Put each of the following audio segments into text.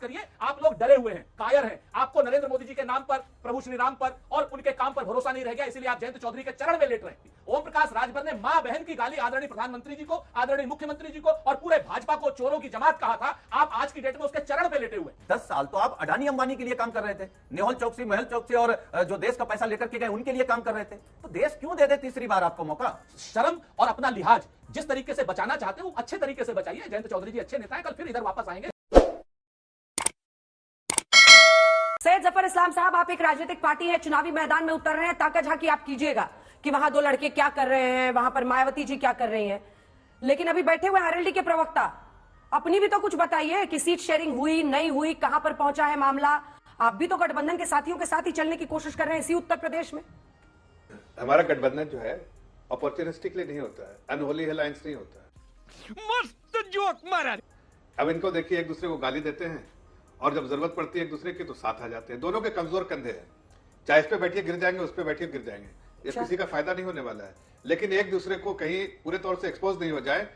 करिए। आप लोग डरे हुए हैं, कायर हैं, आपको नरेंद्र मोदी जी के नाम पर, प्रभु श्री राम पर और उनके काम पर भरोसा नहीं रह गया, इसलिए आप जयंत चौधरी के चरण में लेट रहे हैं। ओम प्रकाश राजभर ने मां बहन की गाली आदरणीय प्रधानमंत्री जी को, आदरणीय मुख्यमंत्री जी को और पूरे भाजपा को चोरों की जमात कहा था। आप आज की डेट में उसके चरण पे लेटे हुए। 10 साल तो आप अडानी अंबानी के लिए काम कर रहे थे, नेहल चौकसी, महल चौकसी और जो देश का पैसा लेकर के गए उनके लिए काम कर रहे थे। तो देश क्यों दे दे तीसरी बार आपको मौका? शर्म और अपना लिहाज जिस तरीके से बचाना चाहते हो अच्छे तरीके से बचाइए। जयंत चौधरी जी अच्छे नेता हैं, कल फिर इधर वापस आएंगे। सैयद जफर इस्लाम साहब, आप एक राजनीतिक पार्टी है, चुनावी मैदान में उतर रहे हैं, ताका झाकी आप कीजिएगा कि वहां दो लड़के क्या कर रहे हैं, वहां पर मायावती जी क्या कर रही हैं, लेकिन अभी बैठे हुए आरएलडी के प्रवक्ता, अपनी भी तो कुछ बताइए कि सीट शेयरिंग हुई नहीं हुई, कहां पर पहुंचा है मामला। आप भी तो गठबंधन के साथियों के साथ ही चलने की कोशिश कर रहे हैं इसी उत्तर प्रदेश में। हमारा गठबंधन जो है अपॉर्चुनिस्टिकली नहीं होता है, अनहोली अलायंस नहीं होता है। मस्त जोक मारा। अब इनको देखिए, एक दूसरे को गाली देते हैं और जब जरूरत पड़ती है एक दूसरे की तो साथ आ जाते हैं। दोनों के कमजोर कंधे हैं, चाहे इस पे बैठिए गिर जाएंगे, उस पे बैठिए गिर जाएंगे, ये किसी का फायदा नहीं होने वाला है। लेकिन एक दूसरे को कहीं पूरे तौर से एक्सपोज नहीं हो जाए,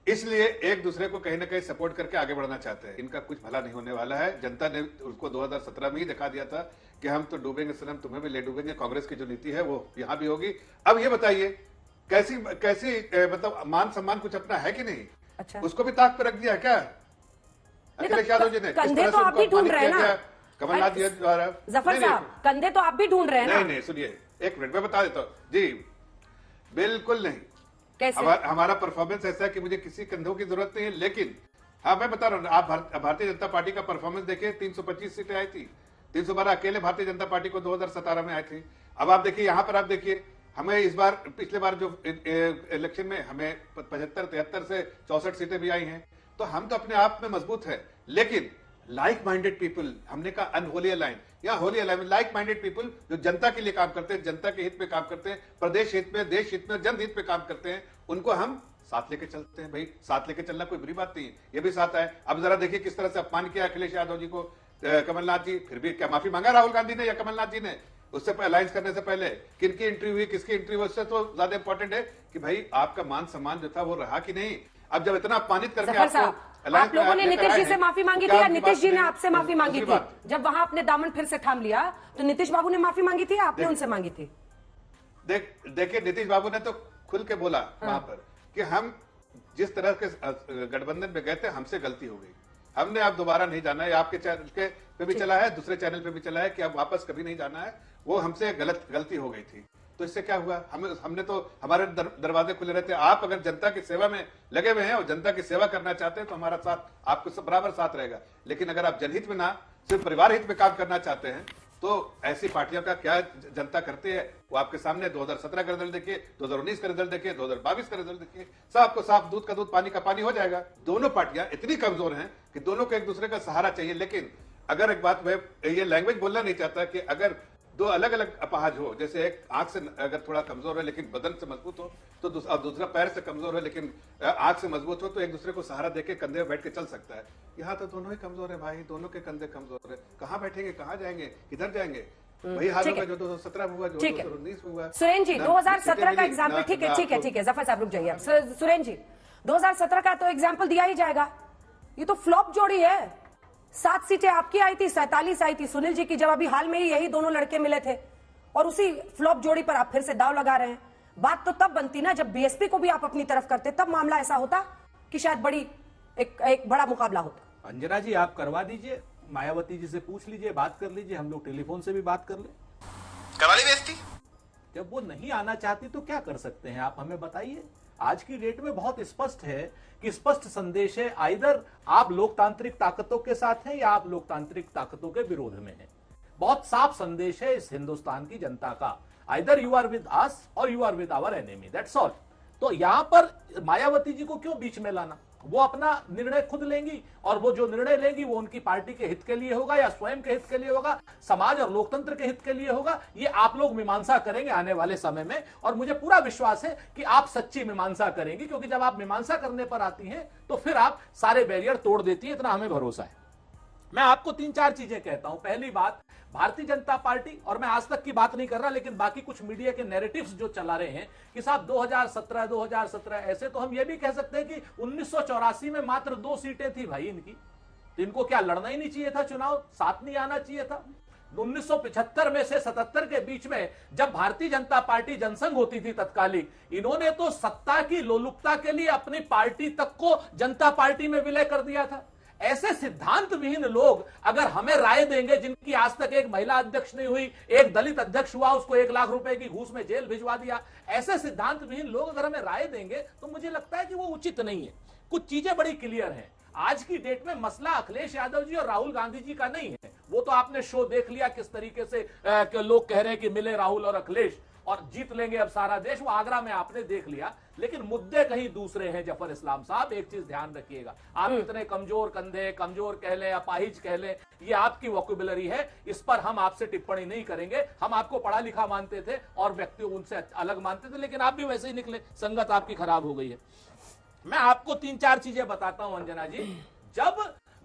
इसलिए एक दूसरे को कहीं ना कहीं सपोर्ट करके आगे बढ़ना चाहते हैं। इनका कुछ भला नहीं होने वाला है। जनता ने उसको 2017 में ही दिखा दिया था कि हम तो डूबेंगे सनम, तुम्हें भी ले डूबेंगे। कांग्रेस की जो नीति है वो यहाँ भी होगी। अब ये बताइए कैसी कैसी मतलब मान सम्मान कुछ अपना है कि नहीं? अच्छा, उसको भी ताक पर रख दिया क्या अखिलेश यादव जी ने? कंधे तो आप भी ढूंढ रहे हैं ना कमलनाथ जी द्वारा। जफर साहब, कंधे तो आप भी ढूंढ रहे हैं ना? नहीं, सुनिए एक मिनट में बता देता हूँ जी। बिल्कुल नहीं। कैसे? हमारा परफॉर्मेंस ऐसा है कि मुझे किसी कंधों की जरूरत नहीं है। लेकिन हाँ, मैं बता रहा हूँ, आप भारतीय जनता पार्टी का परफॉर्मेंस देखिए, 325 सीटें आई थी, 312 अकेले भारतीय जनता पार्टी को 2017 में आई थी। अब आप देखिए, यहाँ पर आप देखिए, हमें इस बार, पिछले बार जो इलेक्शन में हमें 75-73 से 64 सीटें भी आई हैं। तो हम तो अपने आप में मजबूत है। लेकिन लाइक माइंडेड पीपल, हमने कहा अनहोली अलायंस या Holi alliance, like minded people जो जनता के लिए काम करते हैं, जनता के हित में काम करते हैं, प्रदेश हित में, देश हित में, जनहित में काम करते हैं, उनको हम साथ लेके चलते हैं। भाई साथ लेके चलना कोई बुरी बात नहीं है, ये भी साथ है। अब जरा देखिए किस तरह से अपमान किया अखिलेश यादव जी को कमलनाथ जी। फिर भी क्या माफी मांगा राहुल गांधी ने या कमलनाथ जी ने? उससे अलायंस करने से पहले किनकी एंट्री हुई, किसकी एंट्री हुई, उससे तो ज्यादा इंपॉर्टेंट है कि भाई आपका मान सम्मान जो था वो रहा कि नहीं। अब जब इतना अपमानित करके आप लोगों ने नीतीश जी से माफी मांगी थी या नीतीश जी ने आपसे माफी मांगी थी? जब वहां आपने दामन फिर से थाम लिया तो नीतीश बाबू ने माफी मांगी थी या आपने उनसे मांगी थी? देखिए नीतीश बाबू ने तो खुल के बोला वहां पर कि हम जिस तरह के गठबंधन में गए थे हमसे गलती हो गई, हमने अब दोबारा नहीं जाना है। आपके चैनल के पे भी चला है, दूसरे चैनल पे भी चला है कि अब वापस कभी नहीं जाना है, वो हमसे गलती हो गई थी। तो इससे क्या हुआ? हमने तो हमारे दरवाजे खुले रहते हैं। आप अगर जनता की सेवा में लगे हुए हैं और जनता की सेवा करना चाहते हैं तो हमारा साथ, आपको सब बराबर साथ रहेगा। लेकिन अगर आप जनहित में ना, सिर्फ परिवार हित में काम करना चाहते हैं तो ऐसी पार्टियों का क्या जनता करती है वो आपके सामने। 2017 का रिजल्ट देखिए, 2019 का रिजल्ट देखिए, 2022 का रिजल्ट देखिए, सब आपको साफ, दूध का दूध पानी का पानी हो जाएगा। दोनों पार्टियां इतनी कमजोर हैं कि दोनों को एक दूसरे का सहारा चाहिए। लेकिन अगर एक बात, मैं ये लैंग्वेज बोलना नहीं चाहता कि अगर दो अलग अलग अपाहज हो, जैसे एक आंख से अगर थोड़ा कमजोर है लेकिन बदन से मजबूत हो, तो दूसरा पैर से कमजोर है लेकिन आंख से मजबूत हो, तो एक दूसरे को सहारा देके कंधे में बैठ के चल सकता है। यहाँ तो दोनों ही कमजोर है भाई, दोनों के कंधे कमजोर है। कहाँ बैठेंगे, कहाँ जाएंगे, किधर जाएंगे? वही हाल होगा जो 2017 में हुआ, जो 2019 में हुआ। सुरेन जी, 2017 का एग्जाम्पल, ठीक है, जफर साहब रुक जाइए। सुरेन जी, 2017 का तो एग्जाम्पल दिया ही जाएगा। ये तो फ्लॉप जोड़ी है। 7 सीटें आपकी आई थी, 47 आई थी सुनील जी की, जब अभी हाल में ही यही दोनों लड़के मिले थे, और उसी फ्लॉप जोड़ी पर आप फिर से दाव लगा रहे हैं। बात तो तब बनती ना जब बीएसपी को भी आप अपनी तरफ करते, तब मामला ऐसा होता कि शायद बड़ी एक बड़ा मुकाबला होता। अंजना जी आप करवा दीजिए, मायावती जी से पूछ लीजिए, बात कर लीजिए, हम लोग टेलीफोन से भी बात कर ले। करा ली बेइज्जती? जब वो नहीं आना चाहती तो क्या कर सकते हैं आप हमें बताइए। आज की डेट में बहुत स्पष्ट है कि स्पष्ट संदेश है, आइदर आप लोकतांत्रिक ताकतों के साथ हैं या आप लोकतांत्रिक ताकतों के विरोध में हैं। बहुत साफ संदेश है इस हिंदुस्तान की जनता का, either you are with us or you are with our enemy, that's all. तो यहां पर मायावती जी को क्यों बीच में लाना? वो अपना निर्णय खुद लेंगी और वो जो निर्णय लेंगी वो उनकी पार्टी के हित के लिए होगा या स्वयं के हित के लिए होगा, समाज और लोकतंत्र के हित के लिए होगा। ये आप लोग मीमांसा करेंगे आने वाले समय में, और मुझे पूरा विश्वास है कि आप सच्ची मीमांसा करेंगी, क्योंकि जब आप मीमांसा करने पर आती हैं तो फिर आप सारे बैरियर तोड़ देती हैं, इतना हमें भरोसा है। मैं आपको 3-4 चीजें कहता हूं। पहली बात, भारतीय जनता पार्टी, और मैं आज तक की बात नहीं कर रहा लेकिन बाकी कुछ मीडिया के नैरेटिव्स जो चला रहे हैं कि साहब 2017 ऐसे, तो हम ये भी कह सकते हैं कि 1984 में मात्र 2 सीटें थी भाई इनकी, तो इनको क्या लड़ना ही नहीं चाहिए था चुनाव, साथ नहीं आना चाहिए था? 1975 में से 77 के बीच में जब भारतीय जनता पार्टी जनसंघ होती थी तत्कालीन, इन्होंने तो सत्ता की लोलुपता के लिए अपनी पार्टी तक को जनता पार्टी में विलय कर दिया था। ऐसे सिद्धांत विहीन लोग अगर हमें राय देंगे, जिनकी आज तक एक महिला अध्यक्ष नहीं हुई, एक दलित अध्यक्ष हुआ, उसको 1 लाख रुपए की घूस में जेल भिजवा दिया, ऐसे सिद्धांत विहीन लोग अगर हमें राय देंगे तो मुझे लगता है कि वो उचित नहीं है। कुछ चीजें बड़ी क्लियर हैं। आज की डेट में मसला अखिलेश यादव जी और राहुल गांधी जी का नहीं है। वो तो आपने शो देख लिया किस तरीके से लोग कह रहे हैं कि मिले राहुल और अखिलेश और जीत लेंगे अब सारा देश, वो आगरा में आपने देख लिया। लेकिन मुद्दे कहीं दूसरे हैं। जफर इस्लाम साहब, एक चीज ध्यान रखिएगा, आप इतने कमजोर कंधे, कमजोर कह लें, अपाहिज कह लें, ये आपकी वोकैबुलरी है, इस पर हम आपसे टिप्पणी नहीं करेंगे। हम आपको पढ़ा लिखा मानते थे और व्यक्तियों उनसे अलग मानते थे, लेकिन आप भी वैसे ही निकले, संगत आपकी खराब हो गई है। मैं आपको 3-4 चीजें बताता हूं अंजना जी। जब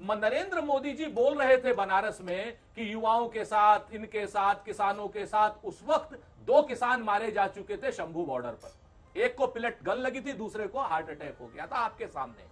नरेंद्र मोदी जी बोल रहे थे बनारस में कि युवाओं के साथ, इनके साथ, किसानों के साथ, उस वक्त 2 किसान मारे जा चुके थे शंभू बॉर्डर पर। एक को पिलट गन लगी थी, दूसरे को हार्ट अटैक हो गया था आपके सामने।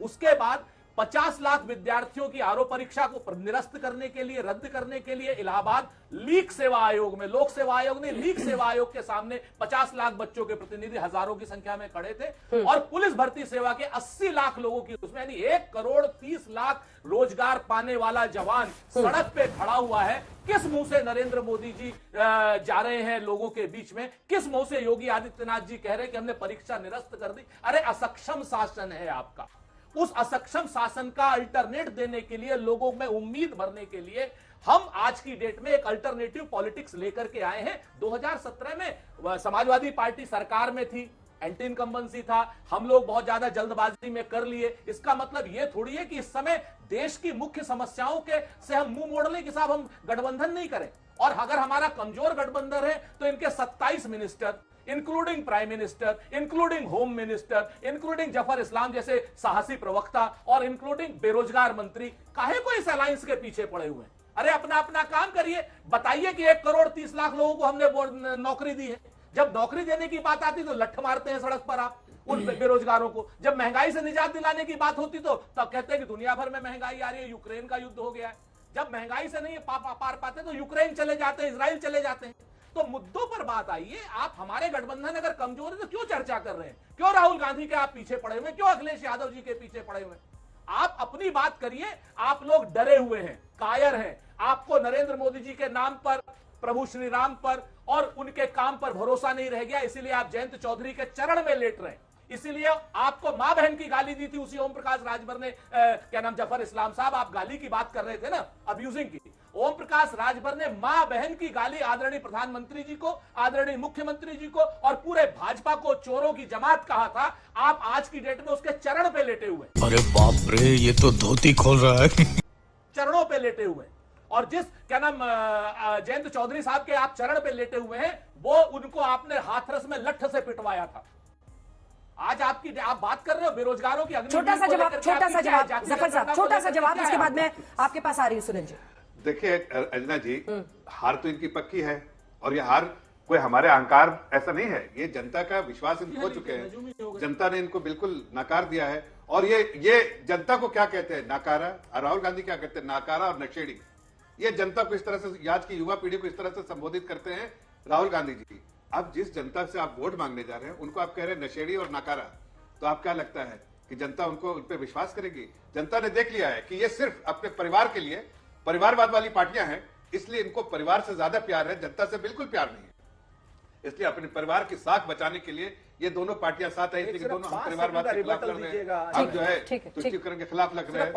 उसके बाद 50 लाख विद्यार्थियों की आरओ परीक्षा को निरस्त करने के लिए, रद्द करने के लिए इलाहाबाद लीक सेवा आयोग में, लोक सेवा आयोग ने लीक सेवा आयोग के सामने 50 लाख बच्चों के प्रतिनिधि हजारों की संख्या में खड़े थे और पुलिस भर्ती सेवा के 80 लाख लोगों की, उसमें यानी 1 करोड़ 30 लाख रोजगार पाने वाला जवान सड़क पे खड़ा हुआ है। किस मुंह से नरेंद्र मोदी जी जा रहे हैं लोगों के बीच में? किस मुंह से योगी आदित्यनाथ जी कह रहे हैं कि हमने परीक्षा निरस्त कर दी? अरे असक्षम शासन है आपका। उस असक्षम शासन का अल्टरनेट देने के लिए, लोगों में उम्मीद भरने के लिए हम आज की डेट में एक अल्टरनेटिव पॉलिटिक्स लेकर के आए हैं। 2017 में समाजवादी पार्टी सरकार में थी, एंटी इनकम्बेंसी था, हम लोग बहुत ज्यादा जल्दबाजी में कर लिए। इसका मतलब यह थोड़ी है कि इस समय देश की मुख्य समस्याओं के से हम मुंह मोड़ लें कि साहब हम गठबंधन नहीं करें। और अगर हमारा कमजोर गठबंधन है तो इनके 27 minister, including prime minister, including home minister, including Zafar Islam जैसे साहसी प्रवक्ता और इंक्लूडिंग बेरोजगार मंत्री, काहे को इस अलायंस के पीछे पड़े हुए हैं? अरे अपना अपना काम करिए, बताइए कि 1 करोड़ 30 लाख लोगों को हमने नौकरी दी है। जब नौकरी देने की बात आती तो लठ मारते हैं सड़क पर आप उन बेरोजगारों को। जब महंगाई से निजात दिलाने की बात होती तो तब कहते हैं कि दुनिया भर में महंगाई आ रही है, यूक्रेन का युद्ध हो गया है। जब महंगाई से नहीं पार पाते तो यूक्रेन चले जाते हैं, इजराइल चले जाते हैं। तो मुद्दों पर बात आइए। आप हमारे गठबंधन अगर कमजोर है तो क्यों चर्चा कर रहे हैं? क्यों राहुल गांधी के आप पीछे पड़े हुए? क्यों अखिलेश यादव जी के पीछे पड़े हुए? आप अपनी बात करिए। आप लोग डरे हुए हैं, कायर हैं। आपको नरेंद्र मोदी जी के नाम पर, प्रभु श्री राम पर और उनके काम पर भरोसा नहीं रह गया, इसीलिए आप जयंत चौधरी के चरण में लेट रहे हैं। इसीलिए आपको मां बहन की गाली दी थी उसी ओम प्रकाश राजभर ने, क्या नाम, जफर इस्लाम साहब, आप गाली की बात कर रहे थे ना, अब्यूजिंग की। ओम प्रकाश राजभर ने मां बहन की गाली आदरणीय प्रधानमंत्री जी को, आदरणीय मुख्यमंत्री जी को और पूरे भाजपा को चोरों की जमात कहा था। आप आज की डेट में उसके चरण पे लेटे हुए। अरे बाप रे, ये तो धोती खोल रहा है। चरणों पे लेटे हुए। और जिस, क्या नाम, जयंत चौधरी साहब के आप चरण पे लेटे हुए हैं, वो उनको आपने हाथरस में लठ से पिटवाया था। आज आप बात कर रहे हो बेरोजगारों की। छोटा सा जवाब जफर साहब, छोटा सा जवाब, उसके बाद में आपके पास आ रही हूं सुनील जी। देखिए अंजना जी, हार तो इनकी पक्की है और ये हार कोई हमारे अहंकार ऐसा नहीं है, ये जनता का विश्वास इन खो चुके हैं। जनता ने इनको बिल्कुल नकार दिया है। और ये जनता को क्या कहते हैं, नाकारा। और राहुल गांधी क्या कहते हैं, नाकारा और नशेड़ी। ये जनता को इस तरह से, आज की युवा पीढ़ी को इस तरह से संबोधित करते हैं राहुल गांधी जी। अब जिस जनता से आप वोट मांगने जा रहे हैं उनको आप कह रहे हैं नशेड़ी और नाकारा, तो आप क्या लगता है कि जनता उनको उन पर विश्वास करेगी? जनता ने देख लिया है कि ये सिर्फ अपने परिवार के लिए, परिवारवाद वाली पार्टियां हैं, इसलिए इनको परिवार से ज्यादा प्यार है, जनता से बिल्कुल प्यार नहीं है। इसलिए अपने परिवार की साख बचाने के लिए ये दोनों पार्टियां साथ है, इसलिए दोनों हम परिवारवाद के खिलाफ लड़ रहे हैं, हम जो है तुष्टिकरण के खिलाफ लड़ रहे हैं,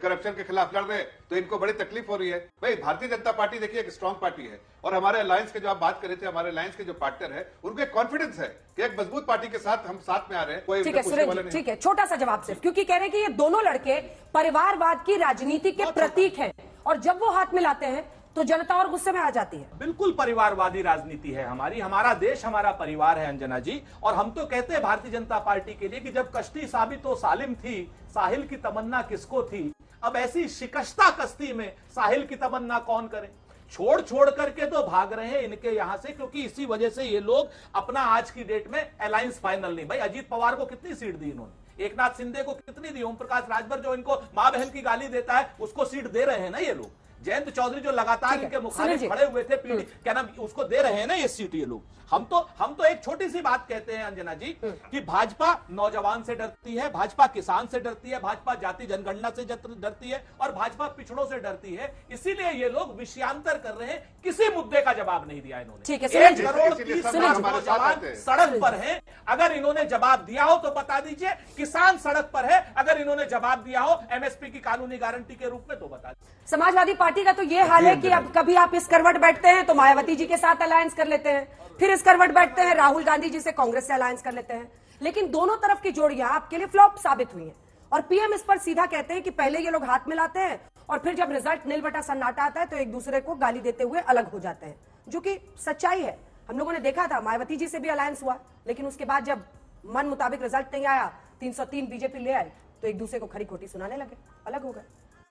करप्शन के खिलाफ लड़ रहे हैं। तो इनको बड़ी तकलीफ हो रही है। भाई भारतीय जनता पार्टी देखिए एक स्ट्रांग पार्टी है और हमारे अलायंस के, जो आप बात कर रहे थे, हमारे अलायंस के जो पार्टनर है उनको एक कॉन्फिडेंस है कि एक मजबूत पार्टी के साथ हम साथ में आ रहे हैं। कोई ठीक है सुरेश जी, ठीक है, छोटा सा जवाब सिर्फ, क्योंकि कह रहे हैं कि ये दोनों लड़के परिवारवाद की राजनीति के प्रतीक हैं और जब वो हाथ मिलाते हैं तो जनता और गुस्से में आ जाती है। बिल्कुल परिवारवादी राजनीति है हमारी। हमारा देश हमारा परिवार है अंजना जी। और हम तो कहते हैं भारतीय जनता पार्टी के लिए कि जब कश्ती साबित हो सालिम थी, साहिल की तमन्ना किसको थी? अब ऐसी शिकस्ता कश्ती में साहिल की तमन्ना कौन करे? छोड़ करके तो भाग रहे हैं इनके यहां से, क्योंकि इसी वजह से ये लोग अपना आज की डेट में अलायंस फाइनल नहीं। भाई अजीत पवार को कितनी सीट दी इन्होंने? एकनाथ शिंदे को कितनी दी? ओम प्रकाश राजभर जो इनको मां बहन की गाली देता है उसको सीट दे रहे हैं ना ये लोग। जयंत चौधरी जो लगातार इनके मुखालिफ खड़े हुए थे, क्या नाम, उसको दे रहे हैं ना ये सीट ये लोग। हम तो एक छोटी सी बात कहते हैं अंजना जी कि भाजपा नौजवान से डरती है, भाजपा किसान से डरती है, भाजपा जाति जनगणना से डरती है और भाजपा पिछड़ों से डरती है। इसीलिए ये लोग विषयांतर कर रहे हैं, किसी मुद्दे का जवाब नहीं दिया इन्होंने। ठीक है, 1 करोड़ 30 लाख नौजवान सड़क पर हैं, अगर इन्होंने जवाब दिया हो तो बता दीजिए। किसान सड़क पर है, अगर इन्होंने जवाब दिया हो एमएसपी की कानूनी गारंटी के रूप में तो बता दीजिए। समाजवादी पार्टी का तो ये हाल है कि अब कभी आप इस करवट बैठते हैं तो मायावती जी के साथ अलायंस कर लेते हैं, फिर इस करवट बैठते हैं राहुल गांधी जी से कांग्रेस से अलायंस कर लेते हैं। लेकिन दोनों तरफ की जोड़ियां आपके लिए फ्लॉप साबित हुई हैं और पीएम इस पर सीधा कहते हैं कि पहले ये लोग हाथ मिलाते हैं और फिर जब रिजल्ट नील बटा सन्नाटा आता है तो एक दूसरे को गाली देते हुए अलग हो जाते हैं, जो कि सच्चाई है। हम लोगों ने देखा था मायावती जी से भी अलायंस हुआ, लेकिन उसके बाद जब मन मुताबिक रिजल्ट नहीं आया, 303 बीजेपी ले आए तो एक दूसरे को खरी खोटी सुनाने लगे, अलग हो गए।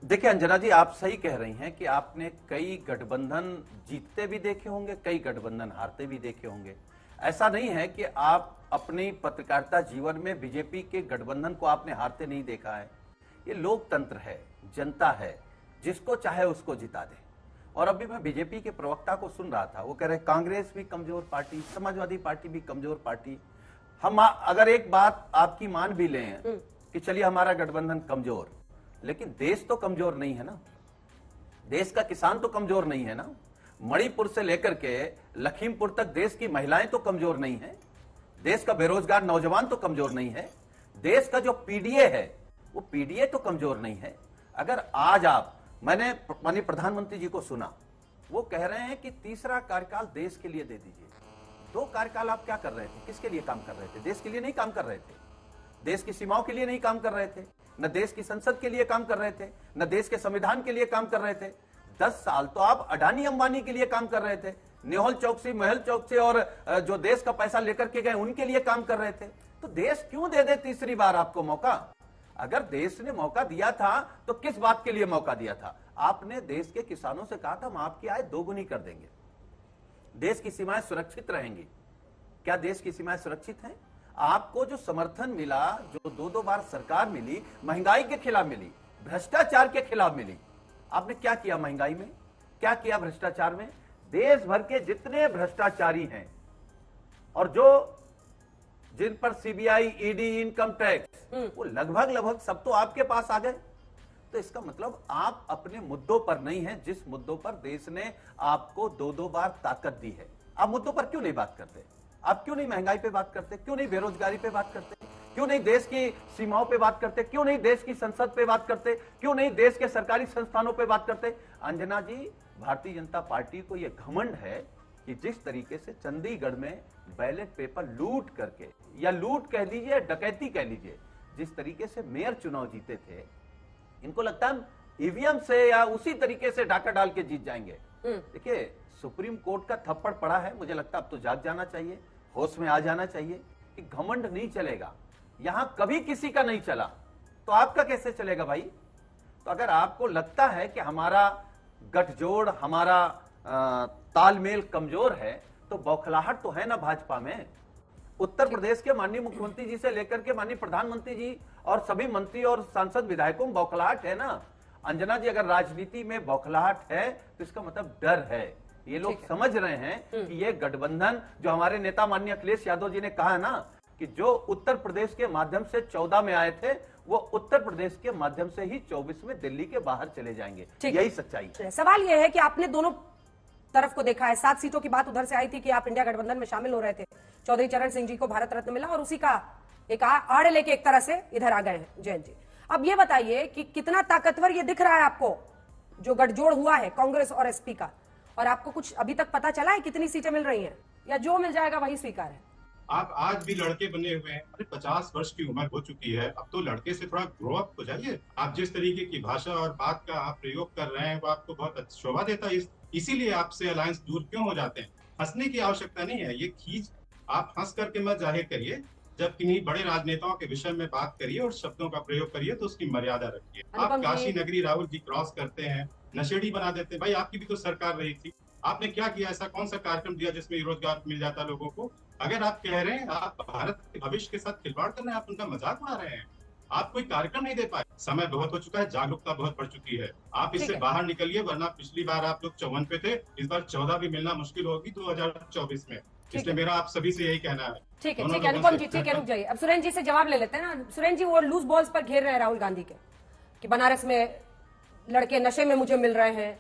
देखिए अंजना जी, आप सही कह रही हैं कि आपने कई गठबंधन जीतते भी देखे होंगे, कई गठबंधन हारते भी देखे होंगे। ऐसा नहीं है कि आप अपनी पत्रकारिता जीवन में बीजेपी के गठबंधन को आपने हारते नहीं देखा है। ये लोकतंत्र है, जनता है, जिसको चाहे उसको जिता दे। और अभी मैं बीजेपी के प्रवक्ता को सुन रहा था, वो कह रहे कांग्रेस भी कमजोर पार्टी, समाजवादी पार्टी भी कमजोर पार्टी। हम अगर एक बात आपकी मान भी लें कि चलिए हमारा गठबंधन कमजोर, लेकिन देश तो कमजोर नहीं है ना, देश का किसान तो कमजोर नहीं है ना, मणिपुर से लेकर के लखीमपुर तक देश की महिलाएं तो कमजोर नहीं है, देश का बेरोजगार नौजवान तो कमजोर नहीं है, देश का जो पीडीए है वो पीडीए तो कमजोर नहीं है। अगर आज मैंने माननीय प्रधानमंत्री जी को सुना, वो कह रहे हैं कि तीसरा कार्यकाल देश के लिए दे दीजिए। 2 कार्यकाल आप क्या कर रहे थे, किसके लिए काम कर रहे थे? देश के लिए नहीं काम कर रहे थे, देश की सीमाओं के लिए नहीं काम कर रहे थे, न देश की संसद के लिए काम कर रहे थे, न देश के संविधान के लिए काम कर रहे थे। 10 साल तो आप अडानी अंबानी के लिए काम कर रहे थे, नेहल चौकसी, महल चौकसी और जो देश का पैसा लेकर के गए उनके लिए काम कर रहे थे। तो देश क्यों दे दे तीसरी बार आपको मौका? अगर देश ने मौका दिया था तो किस बात के लिए मौका दिया था? आपने देश के किसानों से कहा था हम आपकी आय दोगुनी कर देंगे, देश की सीमाएं सुरक्षित रहेंगी। क्या देश की सीमाएं सुरक्षित हैं? आपको जो समर्थन मिला, जो 2 बार सरकार मिली, महंगाई के खिलाफ मिली, भ्रष्टाचार के खिलाफ मिली, आपने क्या किया? महंगाई में क्या किया? भ्रष्टाचार में? देश भर के जितने भ्रष्टाचारी हैं और जिन पर सीबीआई, ईडी, इनकम टैक्स, वो लगभग सब तो आपके पास आ गए। तो इसका मतलब आप अपने मुद्दों पर नहीं हैं, जिस मुद्दों पर देश ने आपको 2 बार ताकत दी है। आप मुद्दों पर क्यों नहीं बात करते? आप क्यों नहीं महंगाई पे बात करते? क्यों नहीं बेरोजगारी पे बात करते? क्यों नहीं देश की सीमाओं पे बात करते? क्यों नहीं देश की संसद पे बात करते? क्यों नहीं देश के सरकारी संस्थानों पे बात करते? अंजना जी, भारतीय जनता पार्टी को यह घमंड है कि जिस तरीके से चंडीगढ़ में बैलेट पेपर लूट करके, या लूट कह लीजिए, डकैती कह लीजिए, जिस तरीके से मेयर चुनाव जीते थे, इनको लगता है ईवीएम से या उसी तरीके से डाका डाल के जीत जाएंगे। देखिए, सुप्रीम कोर्ट का थप्पड़ पड़ा है, मुझे लगता है अब तो जाग जाना चाहिए, होश में आ जाना चाहिए कि घमंड नहीं चलेगा। यहां कभी किसी का नहीं चला तो आपका कैसे चलेगा भाई? तो अगर आपको लगता है कि हमारा गठजोड़, हमारा तालमेल कमजोर है, तो बौखलाहट तो है ना भाजपा में। उत्तर प्रदेश के माननीय मुख्यमंत्री जी से लेकर के माननीय प्रधानमंत्री जी और सभी मंत्री और सांसद विधायकों में बौखलाहट है ना। अंजना जी, अगर राजनीति में बौखलाहट है तो इसका मतलब डर है। ये लोग समझ रहे हैं कि ये गठबंधन, जो हमारे नेता माननीय अखिलेश यादव जी ने कहा ना कि जो उत्तर प्रदेश के माध्यम से 14 में आए थे, वो उत्तर प्रदेश के माध्यम से ही 24 में दिल्ली के बाहर चले जाएंगे। यही सच्चाई है। सवाल यह है कि आपने दोनों तरफ को देखा है। 7 सीटों की बात उधर से आई थी कि आप इंडिया गठबंधन में शामिल हो रहे थे, चौधरी चरण सिंह जी को भारत रत्न मिला और उसी का एक आड़ लेके एक तरह से इधर आ गए हैं जयंत जी। अब ये बताइए कि कितना ताकतवर ये दिख रहा है आपको, जो गठजोड़ हुआ है कांग्रेस और एसपी का, और आपको कुछ अभी तक पता चला है कितनी सीटें मिल रही हैं, या जो मिल जाएगा वही स्वीकार है? आप आज भी लड़के बने हुए हैं, अरे 50 वर्ष की उम्र हो चुकी है, अब तो लड़के से थोड़ा ग्रो अप हो जाइए। आप जिस तरीके की भाषा और बात का आप प्रयोग कर रहे हैं वो आपको बहुत शोभा देता है, इसीलिए आपसे अलायंस दूर क्यों हो जाते हैं? हंसने की आवश्यकता नहीं है, ये खींच आप हंस करके मत जाहिर करिए। जब किन्हीं बड़े राजनेताओं के विषय में बात करिए और शब्दों का प्रयोग करिए तो उसकी मर्यादा रखिए। आप काशी नगरी राहुल जी क्रॉस करते हैं, नशेड़ी बना देते हैं। भाई, आपकी भी तो सरकार रही थी, आपने क्या किया? ऐसा कौन सा कार्यक्रम दिया जिसमें रोजगार मिल जाता लोगों को? अगर आप कह रहे हैं आप भारत के भविष्य के साथ खिलवाड़ कर रहे हैं, आप उनका मजाक उड़ा रहे हैं, आप कोई कार्यक्रम नहीं दे पाए। समय बहुत हो चुका है, जागरूकता बहुत बढ़ चुकी है, आप ठीक इससे है। बाहर निकलिए, वरना पिछली बार आप लोग 54 पे थे, इस बार 14 भी मिलना मुश्किल होगी 2024 में। इसलिए है। मेरा आप सभी से यही कहना है। ठीक है दोनों ठीक है लोगों अनुपम से- जी, ठीक है, रुक जाइए। अब सुरेन जी से जवाब ले लेते हैं ना। सुरेन जी, वो लूज बॉल्स पर घेर रहे हैं राहुल गांधी के कि बनारस में लड़के नशे में मुझे मिल रहे हैं,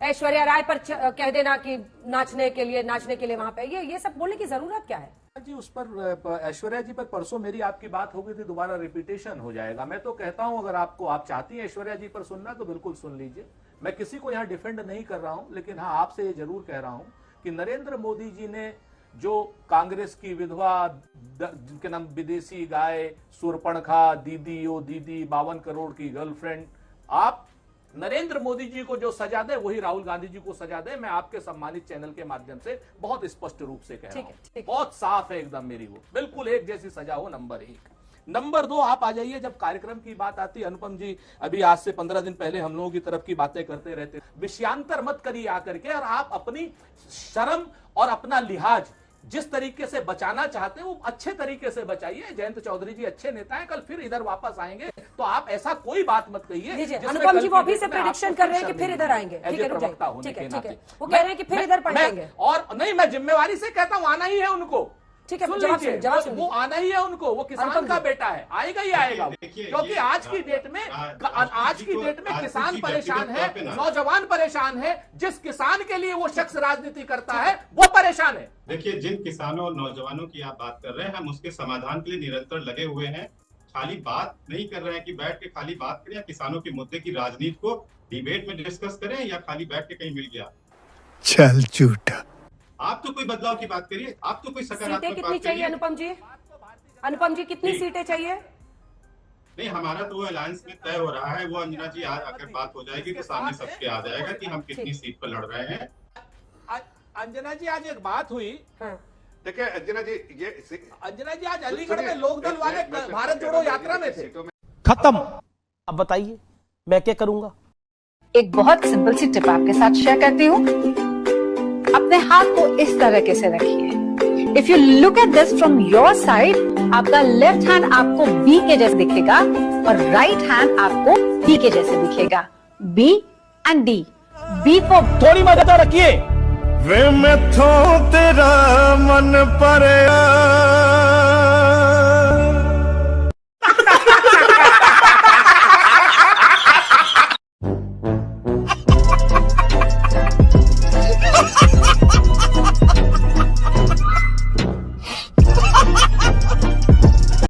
ऐश्वर्या राय पर कह देना कि नाचने के लिए वहां पे, ये सब बोलने की जरूरत क्या है? जी उस पर ऐश्वर्या जी पर परसों मेरी आपकी बात हो गई थी, दोबारा रिपीटेशन हो जाएगा। मैं तो कहता हूं अगर आप चाहती हैं ऐश्वर्या जी पर सुनना तो बिल्कुल सुन लीजिए। मैं किसी को यहां डिफेंड नहीं कर रहा हूं, लेकिन हाँ आपसे ये जरूर कह रहा हूं कि नरेंद्र मोदी जी ने जो कांग्रेस की विधवा जिनके नाम विदेशी गाय, सुरपणखा, दीदी ओ दीदी, 52 करोड़ की गर्लफ्रेंड, आप नरेंद्र मोदी जी को जो सजा दे वही राहुल गांधी जी को सजा दे। मैं आपके सम्मानित चैनल के माध्यम से बहुत स्पष्ट रूप से कह रहा ठीक है, हूं, ठीक। बहुत साफ है एकदम मेरी, वो बिल्कुल एक जैसी सजा हो। नंबर 1। नंबर 2, आप आ जाइए जब कार्यक्रम की बात आती है, अनुपम जी अभी आज से 15 दिन पहले हम लोगों की तरफ की बातें करते रहते, विषयांतर मत करिए आकर के, और आप अपनी शर्म और अपना लिहाज जिस तरीके से बचाना चाहते हैं वो अच्छे तरीके से बचाइए। जयंत चौधरी जी अच्छे नेता हैं, कल फिर इधर वापस आएंगे, तो आप ऐसा कोई बात मत कहिए। लीजिए, जिसमें अनुपम कल जी की वो अभी डेट से में प्रेडिक्शन आपको कर रहे हैं कि फिर शर्मिंदगी इधर आएंगे। एज ठीक ए है, रुक प्रवक्ता जाइए। होने ठीक है, के ठीक है, नाते। वो कह रहे हैं कि फिर इधर पलटेंगे। और नहीं, मैं जिम्मेवारी से कहता हूं आना ही है उनको। ठीक है, सुन जवाब लीजिए, सुनिए, जवाब सुनिए। वो आना ही है उनको, वो किसान अनुपम का जी। बेटा है, आएगा ही आएगा। देखिए, क्योंकि ये आज की डेट में किसान परेशान है, नौजवान परेशान है। जिस किसान के लिए वो शख्स राजनीति करता है वो परेशान है। देखिए, जिन किसानों और नौजवानों की आप बात कर रहे हैं, हम उसके समाधान के लिए निरंतर लगे हुए हैं। खाली बात नहीं कर रहे हैं कि बैठ के खाली बात करें, या किसानों के मुद्दे की राजनीति को डिबेट में डिस्कस करें, या खाली बैठ के कहीं मिल गया। चल झूठा। आप तो कोई बदलाव की बात करिए, आप तो कोई सीटें सकारात्मक कितनी बात चाहिए करिए। अनुपम जी? अनुपम जी कितनी जी। सीटें चाहिए? नहीं, हमारा तो वो अलायंस में तय हो रहा है, वो अंजना जी आज आकर बात हो जाएगी तो सामने सबके आ जाएगा कि हम कितनी सीट पर लड़ रहे हैं। अंजना जी आज एक बात हुई, हाँ। देखिए अंजना जी, ये अंजना जी आज अलीगढ़ में लोकदल वाले भारत जोड़ो यात्रा में थे। सीटों में खत्म। अब बताइए मैं क्या करूंगा? एक बहुत सिंपल सी टिप आपके साथ शेयर करती हूँ। अपने हाथ को इस तरीके से रखिए। If you look at this from your side, आपका लेफ्ट हैंड आपको बी के जैसे दिखेगा और राइट हैंड आपको डी के जैसे दिखेगा। B and D. B for थोड़ी मदद रखिए। वे मैथों तेरा मन पर